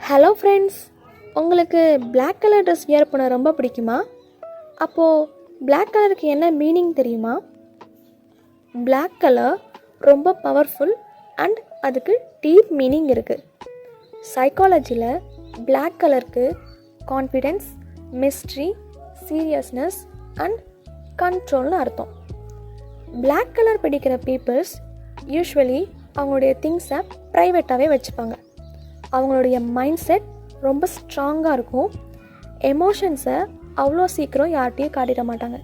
Hello friends, உங்களுக்கு Black colour dress wear பண்ண ரொம்ப பிடிக்குமா? அப்போது Black கலருக்கு என்ன மீனிங் தெரியுமா? Black கலர் ரொம்ப பவர்ஃபுல் அண்ட் அதுக்கு டீப் மீனிங் இருக்குது. சைக்காலஜியில் Black கலருக்கு கான்ஃபிடென்ஸ், மிஸ்ட்ரி, சீரியஸ்னஸ் அண்ட் கண்ட்ரோல்னு அர்த்தம். Black கலர் பிடிக்கிற பீப்புள்ஸ் யூஸ்வலி அவங்களுடைய திங்ஸை ப்ரைவேட்டாகவே வச்சுப்பாங்க. அவங்களுடைய மைண்ட் செட் ரொம்ப ஸ்ட்ராங்காக இருக்கும். எமோஷன்ஸை அவ்வளோ சீக்கிரம் யார்கிட்டையும் காட்டிட மாட்டாங்க.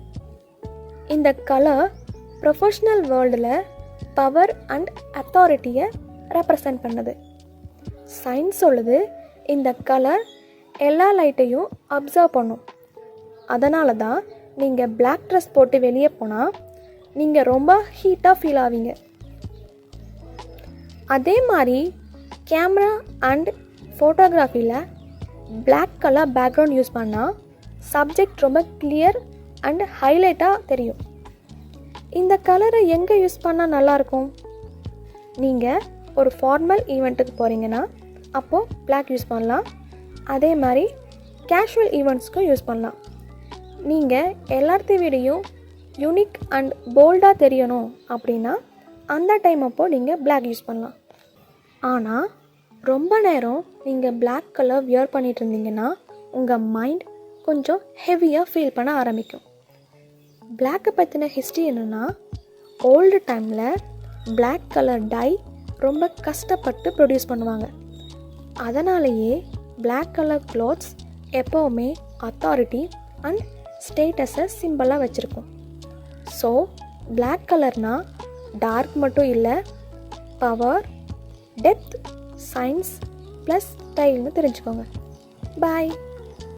இந்த கலர் ப்ரொஃபஷ்னல் வேர்ல்டில் பவர் அண்ட் அத்தாரிட்டியை ரெப்ரசன்ட் பண்ணுது. சயின்ஸ் சொல்லுது இந்த கலர் எல்லா லைட்டையும் அப்சர்வ் பண்ணும். அதனால தான் நீங்கள் Black ட்ரெஸ் போட்டு வெளியே போனால் நீங்கள் ரொம்ப ஹீட்டாக ஃபீல் ஆவீங்க. அதே மாதிரி கேமரா அண்ட் ஃபோட்டோகிராஃபியில் Black கலர் பேக்ரவுண்ட் யூஸ் பண்ணால் சப்ஜெக்ட் ரொம்ப கிளியர் அண்ட் ஹைலைட்டாக தெரியும். இந்த கலரை எங்கே யூஸ் பண்ணால் நல்லாயிருக்கும்? நீங்கள் ஒரு ஃபார்மல் ஈவெண்ட்டுக்கு போகிறீங்கன்னா அப்போது Black யூஸ் பண்ணலாம். அதே மாதிரி கேஷுவல் ஈவெண்ட்ஸ்க்கும் யூஸ் பண்ணலாம். நீங்கள் எல்லாத்தையும் விடையும் யூனிக் அண்ட் போல்டாக தெரியணும் அப்படின்னா அந்த டைம் அப்போது நீங்கள் Black யூஸ் பண்ணலாம். ஆனால் ரொம்ப நேரம் நீங்கள் Black கலர் வியர் பண்ணிட்டு இருந்தீங்கன்னா உங்கள் மைண்ட் கொஞ்சம் ஹெவியாக ஃபீல் பண்ண ஆரம்பிக்கும். Black பற்றின ஹிஸ்ட்ரி என்னென்னா, ஓல்டு டைமில் Black கலர் டை ரொம்ப கஷ்டப்பட்டு ப்ரொடியூஸ் பண்ணுவாங்க. அதனாலேயே Black கலர் க்ளாத்ஸ் எப்போவுமே அத்தாரிட்டி அண்ட் ஸ்டேட்டஸை சிம்பிளாக வச்சுருக்கோம். ஸோ Black கலர்னால் டார்க் மட்டும் இல்லை, பவர், டெப்த், சயின்ஸ் ப்ளஸ் ஸ்டைல்னு தெரிஞ்சுக்கோங்க. பாய்.